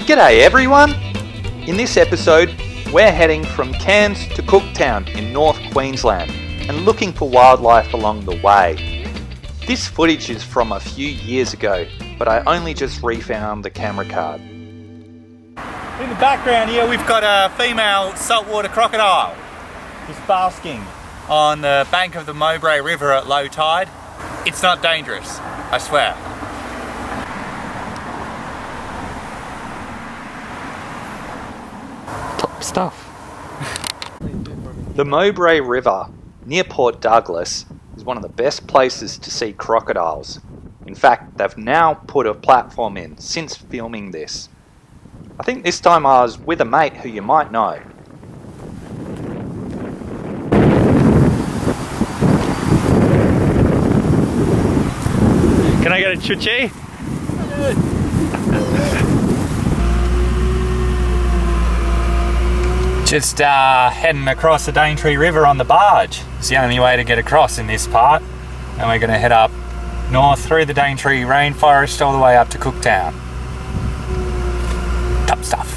G'day everyone! In this episode, we're heading from Cairns to Cooktown in North Queensland and looking for wildlife along the way. This footage is from a few years ago, but I only just refound the camera card. In the background here we've got a female saltwater crocodile just basking on the bank of the Mowbray River at low tide. It's not dangerous, I swear. Top stuff. The Mowbray River near Port Douglas is one of the best places to see crocodiles. In fact, they've now put a platform in since filming this. I think this time I was with a mate who you might know. Can I get a chuchi? Just heading across the Daintree River on the barge. It's the only way to get across in this part. And we're going to head up north through the Daintree rainforest all the way up to Cooktown. Top stuff.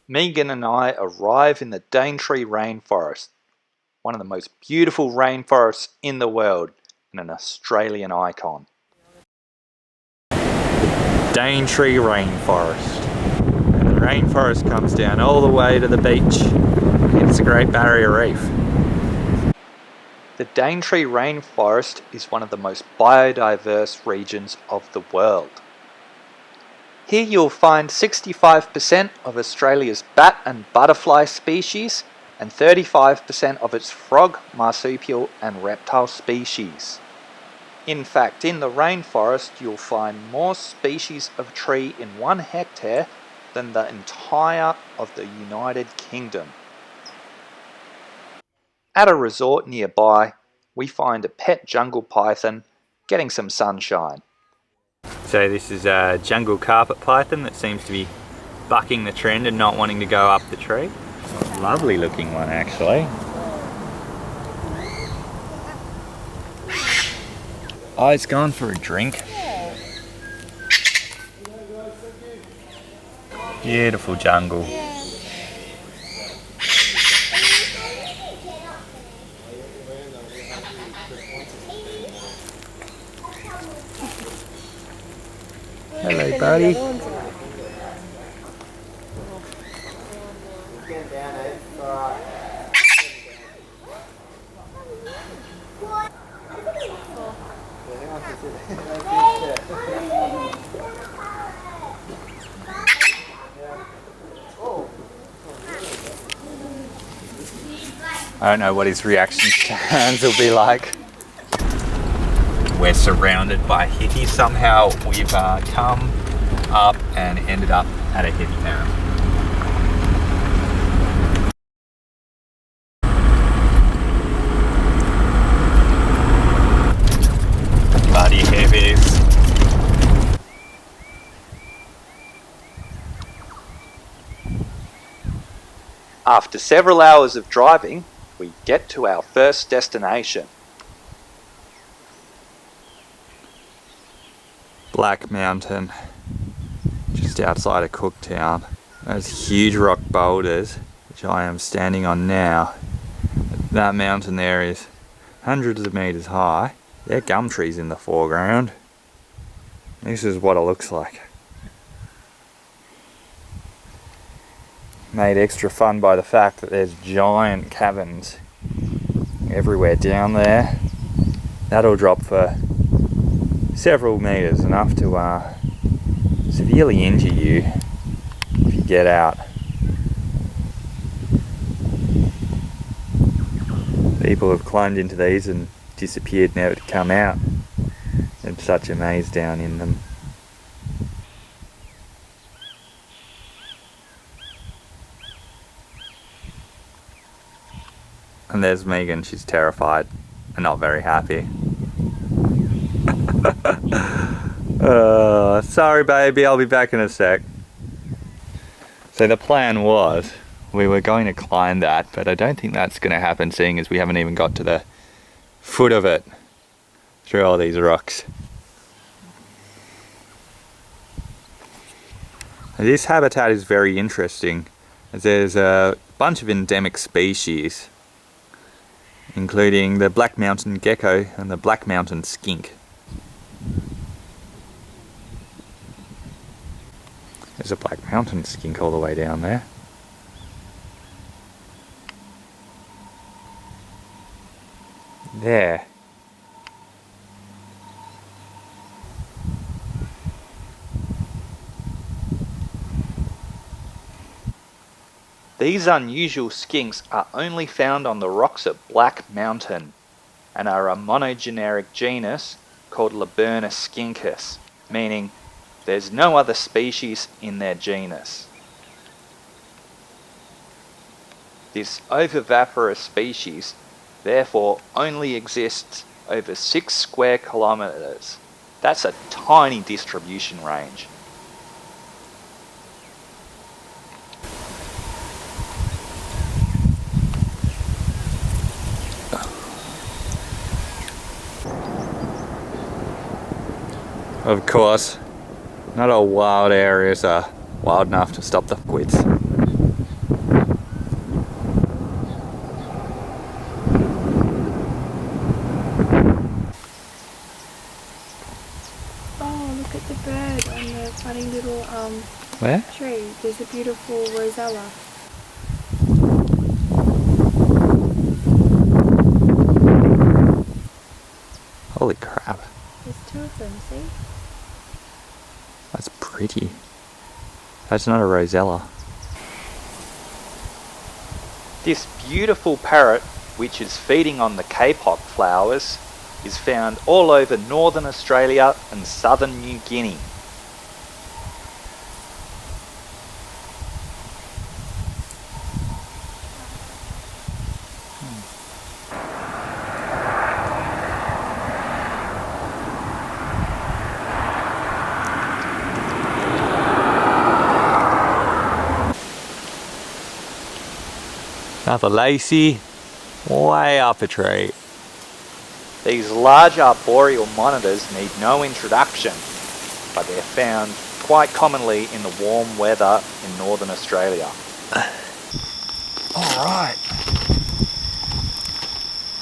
Meegan and I arrive in the Daintree rainforest, one of the most beautiful rainforests in the world and an Australian icon. Daintree rainforest. And the rainforest comes down all the way to the beach. It's the Great Barrier Reef. The Daintree rainforest is one of the most biodiverse regions of the world. Here you'll find 65% of Australia's bat and butterfly species and 35% of its frog, marsupial and reptile species. In fact, in the rainforest you'll find more species of tree in 1 hectare than the entire of the United Kingdom. At a resort nearby, we find a pet jungle python getting some sunshine. So this is a jungle carpet python that seems to be bucking the trend and not wanting to go up the tree. Lovely looking one actually. Oh, it's gone for a drink. Beautiful jungle. Hello, buddy. I don't know what his reaction times will be like. We're surrounded by hitty. Somehow we've come up and ended up at a hitty town. Bloody heavies. After several hours of driving, we get to our first destination. Black Mountain, just outside of Cooktown. Those huge rock boulders, which I am standing on now. That mountain there is hundreds of meters high. There are gum trees in the foreground. This is what it looks like. Made extra fun by the fact that there's giant caverns everywhere down there. That'll drop for several meters, enough to severely injure you if you get out. People have climbed into these and disappeared, never to come out. There's such a maze down in them. And there's Meegan, she's terrified and not very happy. Sorry baby, I'll be back in a sec. So the plan was, We were going to climb that, but I don't think that's going to happen, seeing as we haven't even got to the foot of it through all these rocks. This habitat is very interesting, as there's a bunch of endemic species, including the black mountain gecko and the black mountain skink. There's a black mountain skink all the way down there. There. These unusual skinks are only found on the rocks at Black Mountain and are a monogeneric genus called Laburnus skincus, meaning there's no other species in their genus. This oviviparous species therefore only exists over 6 square kilometres. That's a tiny distribution range. Of course, not all wild areas are wild enough to stop the squids. Oh, look at the bird on the funny little Where? tree. There's a beautiful rosella. Holy crap, There's 2 of them, see? that's pretty. That's not a rosella. This beautiful parrot, which is feeding on the kapok flowers, is found all over northern Australia and southern New Guinea. Another lacy, way up a tree. These large arboreal monitors need no introduction, but they're found quite commonly in the warm weather in northern Australia. Alright.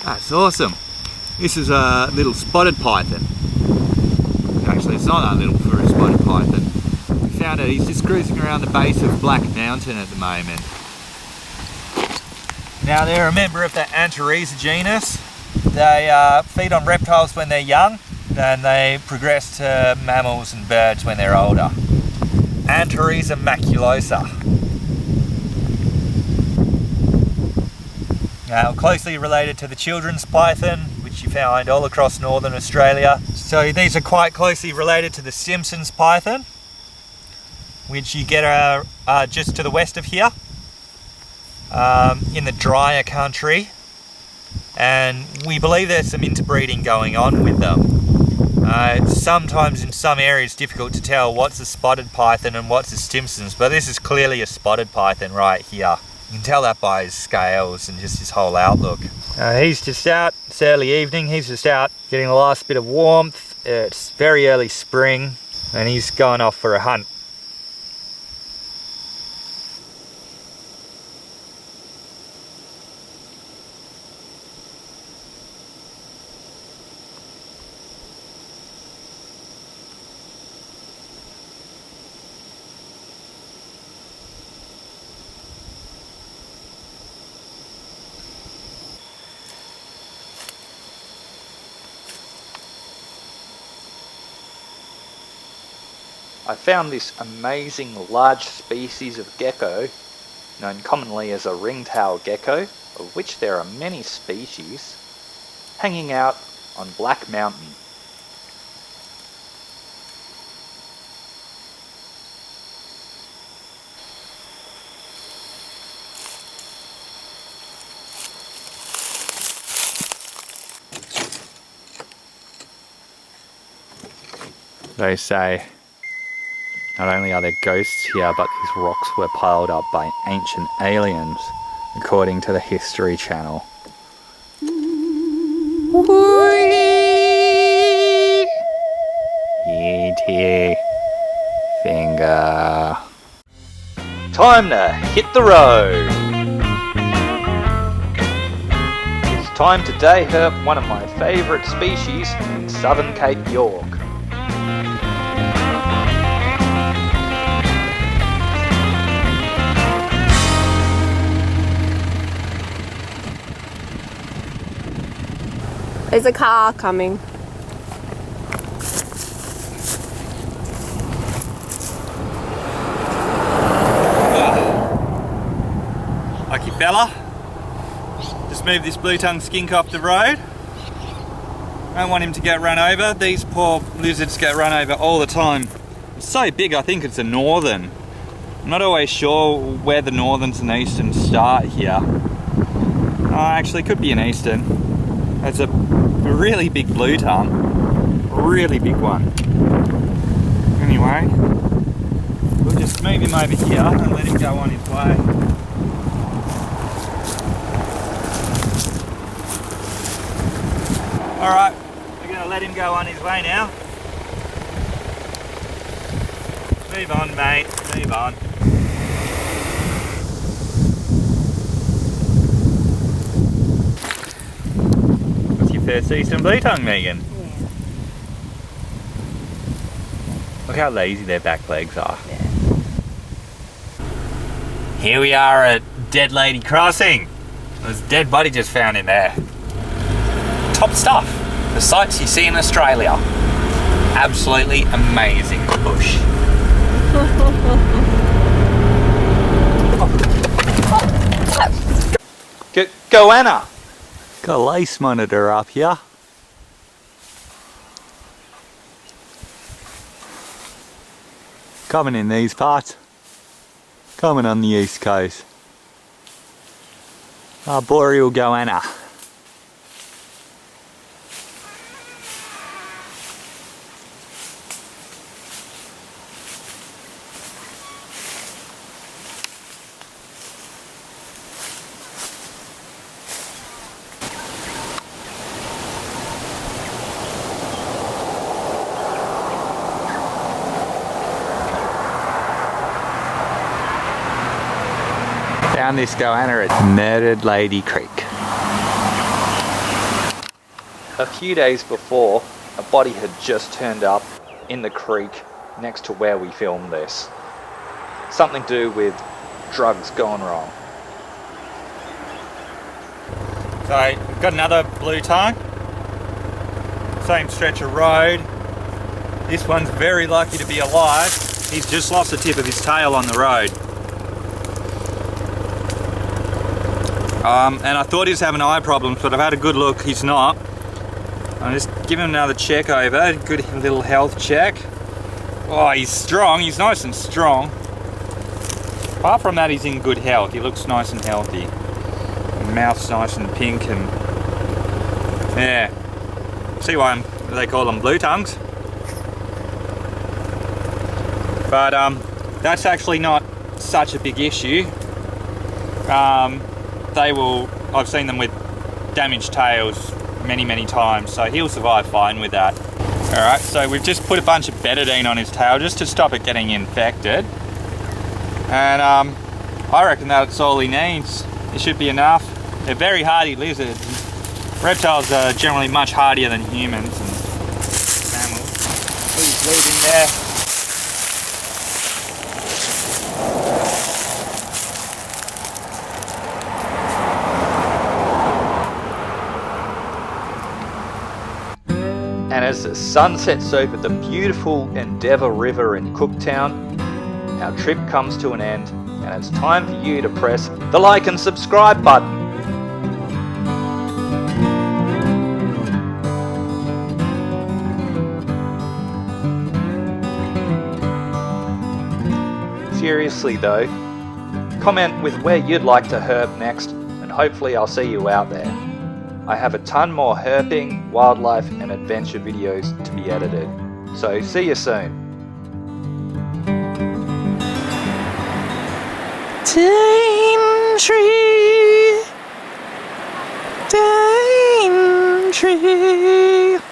That's awesome. This is a little spotted python. Actually, it's not that little for a spotted python. We found it, he's just cruising around the base of Black Mountain at the moment. Now they're a member of the Antares genus. They feed on reptiles when they're young, and they progress to mammals and birds when they're older. Antares maculosa. Now closely related to the children's python, which you find all across northern Australia. So these are quite closely related to the Simpson's python, which you get just to the west of here. In the drier country, and we believe there's some interbreeding going on with them. It's sometimes in some areas difficult to tell what's a spotted python and what's a Stimson's, but this is clearly a spotted python right here. You can tell that by his scales and just his whole outlook. He's just out, it's early evening, he's just out getting the last bit of warmth. It's very early spring and he's going off for a hunt. I found this amazing large species of gecko, known commonly as a ringtail gecko, of which there are many species, hanging out on Black Mountain. They say Not only are there ghosts here, but these rocks were piled up by ancient aliens, according to the History Channel. E.T. Finger. Time to hit the road. It's time to day herp one of my favourite species in southern Cape York. There's a car coming. Lucky fella. Just moved this blue-tongued skink off the road. Don't want him to get run over. These poor lizards get run over all the time. It's so big, I think it's a northern. I'm not always sure where the northerns and easterns start here. Actually, it could be an eastern. It's a really big blue tongue, really big one. Anyway, we'll just move him over here and let him go on his way. Alright, we're going to let him go on his way now. Move on, mate, move on. First eastern blue tongue, Megan. Yeah. Look how lazy their back legs are. Yeah. Here we are at Dead Lady Crossing. There's a dead body just found in there. Top stuff. The sights you see in Australia. Absolutely amazing bush. Goanna! Got a lace monitor up here. Coming in these parts. Coming on the east coast. Arboreal goanna. Found this goanna at Murdered Lady Creek. A few days before, a body had just turned up in the creek next to where we filmed this. Something to do with drugs gone wrong. So, we've got another blue tongue. Same stretch of road. This one's very lucky to be alive. He's just lost the tip of his tail on the road. And I thought he was having eye problems, but I've had a good look, he's not. I'll just give him another check over, good little health check. Oh, he's strong, he's nice and strong. Apart from that, he's in good health, he looks nice and healthy. Mouth's nice and pink and... yeah. See why they call them blue tongues. But that's actually not such a big issue. I've seen them with damaged tails many times, so he'll survive fine with that. Alright, so we've just put a bunch of betadine on his tail just to stop it getting infected. And I reckon that's all he needs. It should be enough. They're very hardy lizards. Reptiles are generally much hardier than humans and mammals. He's leaving there. And as the sun sets over the beautiful Endeavour River in Cooktown, our trip comes to an end, and it's time for you to press the like and subscribe button. Seriously though, comment with where you'd like to herp next, and hopefully I'll see you out there. I have a ton more herping, wildlife and adventure videos to be edited, so see you soon. Daintree, Daintree.